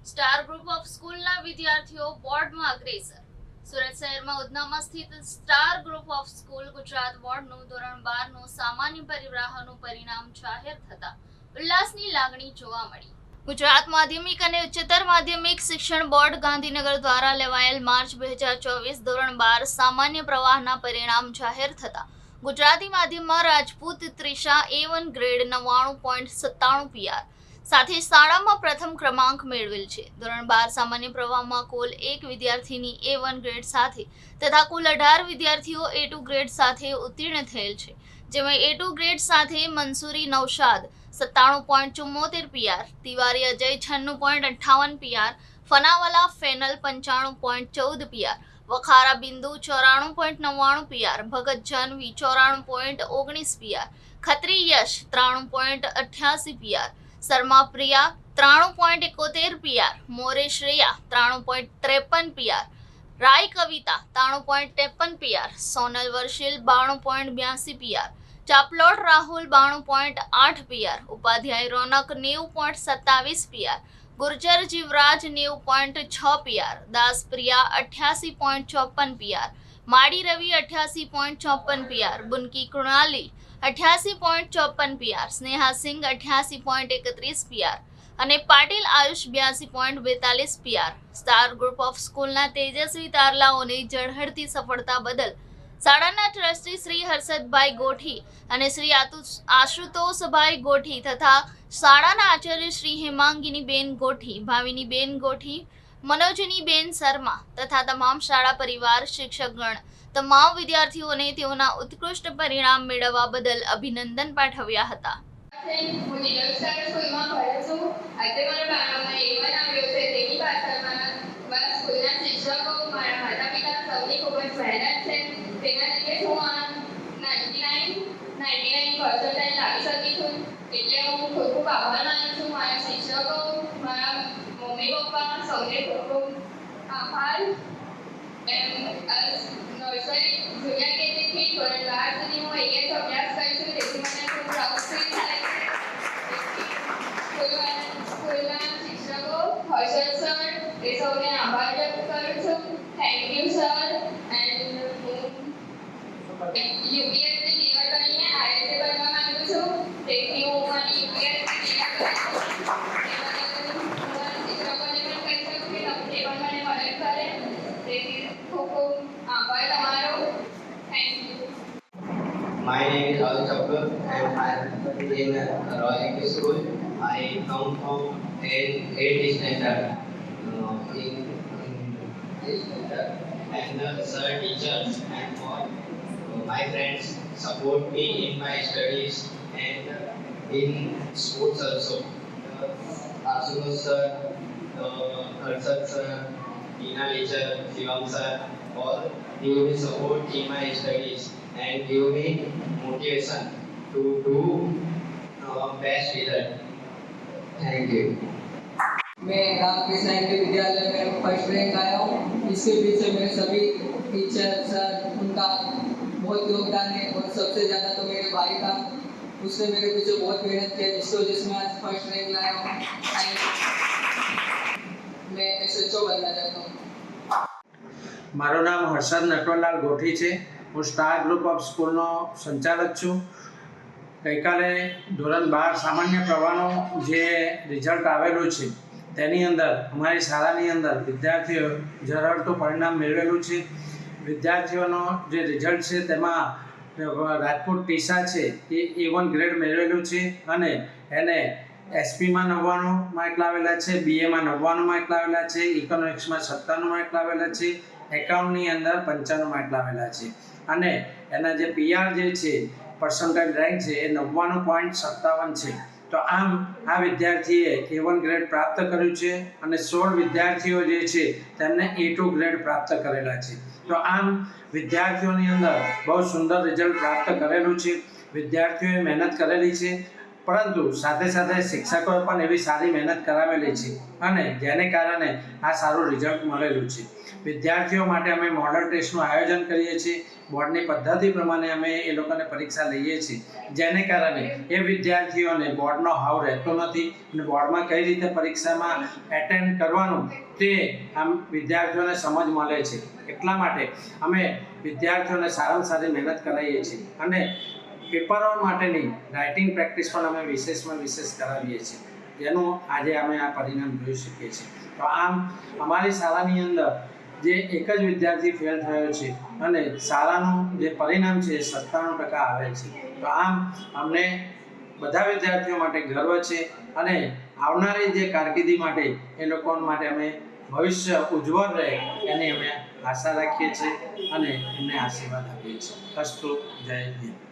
Star group of સ્કૂલના વિદ્યાર્થીઓ બોર્ડમાં અગ્રેસર. સુરત શહેરમાં ઉધનામાં સ્થિત star group of school Gujarat બોર્ડનું ધોરણ 12 નું સામાન્ય પરિવાહનું પરિણામ જાહેર થતા ઉલ્લાસની લાગણી જોવા મળી. ગુજરાત માધ્યમિક અને ઉચ્ચતર માધ્યમિક શિક્ષણ બોર્ડ ગાંધીનગર દ્વારા લેવાયેલ માર્ચ 2024 ધોરણ 12 સામાન્ય પ્રવાહના પરિણામ જાહેર થતા ગુજરાતી માધ્યમમાં Rajput Trisha A1 grade 99.97 PR સાથે શાળામાં પ્રથમ ક્રમાંક મેળવેલ છે. ધોરણ 12 સામાન્ય પ્રવાહમાં કુલ 1 વિદ્યાર્થીની A1 ગ્રેડ સાથે તથા કુલ 18 વિદ્યાર્થીઓ A2 ગ્રેડ સાથે ઉત્તીર્ણ થયેલ છે, જેમાં A2 ગ્રેડ સાથે Mansuri Naushad 97.74 PR, Tiwari Ajay 96.58 PR, ફનાવાલા ફેનલ 95.14 PR, વખારા બિંદુ 94.99 PR, ભગત જાનવી 94.19 PR, ખત્રી યશ 93.88 PR, શર્મા પ્રિયા 93.71 PR, મોરે શ્રેયા 93.53 PR, રાય કવિતા 93.53 PR, Sonal વર્ષિલ 92.82 PR, ચાપલોટ Rahul 92.8 PR, Upadhyay રોનક 90.27 PR, ગુર્જર જીવરાજ 90.6 PR, દાસ પ્રિયા 88.54 PR, માડી રવિ 88.54 PR, બુનકી કૃણાલી 88.54 PR, Sneha Singh 88.31 PR અને Patil Ayush 82.42 PR. Star group of સ્કૂલના તેજસ્વી તારલાઓની ઝળહળતી સફળતા બદલ શાળાના ટ્રસ્ટી શ્રી હર્ષદભાઈ ગોઠી અને શ્રી આશુતોષભાઈ ગોઠી તથા શાળાના આચાર્ય શ્રી હેમાંગીનીબેન ગોઠી, ભાવિનીબેન ગોઠી, મનોજનીબેન શર્મા તથા તમામ શાળા પરિવાર, શિક્ષકગણ, તમામ વિદ્યાર્થીઓને તેઓના ઉત્કૃષ્ટ પરિણામ મેળવવા બદલ અભિનંદન પાઠવ્યા હતા. હું નિરજ સ્કૂલમાં ભણું છું. આજે મારા બાળકમાં A1 આવ્યો છે. તેની પાછળ મારા સ્કૂલના શિક્ષકો, મારા માતા પિતા સૌની ખૂબ જ મહેનત છે. તેના લીધે હું આ 99% લાવી શકી છું. એટલે હું ખૂબ ખૂબ આભાર માનું છું મારા શિક્ષકો, મારા મમ્મી પપ્પા, સૌને ખૂબ ખૂબ આભાર. નર્સરી જુનિયર કેજીથી ધોરણ 12 સુધી હું અહીંયા જ અભ્યાસ કરી છું. તેથી મને ખૂબ પ્રાઉડ ફીલ થાય છે. સ્કૂલના શિક્ષકો, હર્ષદ સર, એ સૌને આભાર વ્યક્ત કરું છું. Thank you sir. એન્ડ હું UPSC ક્લિયર કરીને ISA બનવા માંગુ છું. તેથી હું મારી UPSC ક્લિયર કરીશ. શિક્ષકોને પણ કહી શકું કે એ પણ મને મદદ કરે. તેથી ખૂબ ખૂબ આભાર તમારો. Thank you. My name is Alu Thakur and I am in Royal English School. I come from 8th standard in this standard, and sir, teachers and all my friends support me in my studies and in sports also. Ashutosh sir, Harshad sir, Tina teacher, Shivam sir, all give me support in my studies and give me motivation to do best result. Thank you. मैं Ramakrishna English विद्यालय में first rank आया हूँ. इसके पीछे मेरे सभी teacher sir, उनका बहुत योगदान है और सबसे ज़्यादा तो मेरे भाई का. उसने मेरे पीछे बहुत मेहनत की, जिसकी वजह से मैं आज फर्स्ट रैंक लाया हूँ. मैं SHO बनना चाहता हूँ. મારું નામ હર્ષદ નટવરલાલ ગોઠી છે. હું સ્ટાર ગ્રુપ ઓફ સ્કૂલનો સંચાલક છું. ગઈકાલે ધોરણ 12 સામાન્ય પ્રવાહનું જે રિઝલ્ટ આવેલું છે તેની અંદર અમારી શાળાની અંદર વિદ્યાર્થીઓ ઝળહળતું પરિણામ મેળવેલું છે. વિદ્યાર્થીઓનો જે રિઝલ્ટ છે તેમાં રાજપૂત ટીસા છે એ A1 ગ્રેડ મેળવેલું છે અને એને એસપીમાં 99 માર્ક લાવેલા છે, BAમાં 99 માર્ક લાવેલા છે, ઇકોનોમિક્સમાં 97 માર્ક લાવેલા છે, એકાઉન્ટની અંદર 55 માર્ક લાવેલા છે અને એના જે PR જે છે પર્સન્ટાઇલ રેન્ક છે એ 99.57 છે. તો આમ આ વિદ્યાર્થીએ A1 ગ્રેડ પ્રાપ્ત કર્યું છે અને 16 વિદ્યાર્થીઓ જે છે તેમને A2 ગ્રેડ પ્રાપ્ત કરેલા છે. તો આમ વિદ્યાર્થીઓની અંદર બહુ સુંદર રિઝલ્ટ પ્રાપ્ત કરેલું છે. વિદ્યાર્થીઓએ મહેનત કરેલી છે પરંતુ સાથે સાથે શિક્ષકોએ પણ એવી સારી મહેનત કરાવેલી છે અને જેને કારણે આ સારું રિઝલ્ટ મળેલું છે. વિદ્યાર્થીઓ માટે અમે મોડલ ટેસ્ટનું આયોજન કરીએ છીએ. બોર્ડની પદ્ધતિ પ્રમાણે અમે એ લોકોને પરીક્ષા લઈએ છીએ, જેને કારણે એ વિદ્યાર્થીઓને બોર્ડનો હાવ રહેતો નથી અને બોર્ડમાં કઈ રીતે પરીક્ષામાં એટેન્ડ કરવાનું તે આમ વિદ્યાર્થીઓને સમજ મળે છે. એટલા માટે અમે વિદ્યાર્થીઓને સારામાં સારી મહેનત કરાવીએ છીએ અને પેપરો માટેની રાઇટિંગ પ્રેક્ટિસ પણ અમે વિશેષમાં વિશેષ કરાવીએ છીએ, જેનું આજે અમે આ પરિણામ જોઈ શકીએ છીએ. તો આમ અમારી શાળાની અંદર જે એક જ વિદ્યાર્થી ફેલ થયો છે અને શાળાનું જે પરિણામ છે એ 97% આવે છે. તો આમ અમને બધા વિદ્યાર્થીઓ માટે ગર્વ છે અને આવનારી જે કારકિર્દી માટે એ લોકો માટે અમે ભવિષ્ય ઉજ્જવળ રહે એની અમે આશા રાખીએ છીએ અને એમને આશીર્વાદ આપીએ છીએ. અસ્તુ. જય હિન્દ.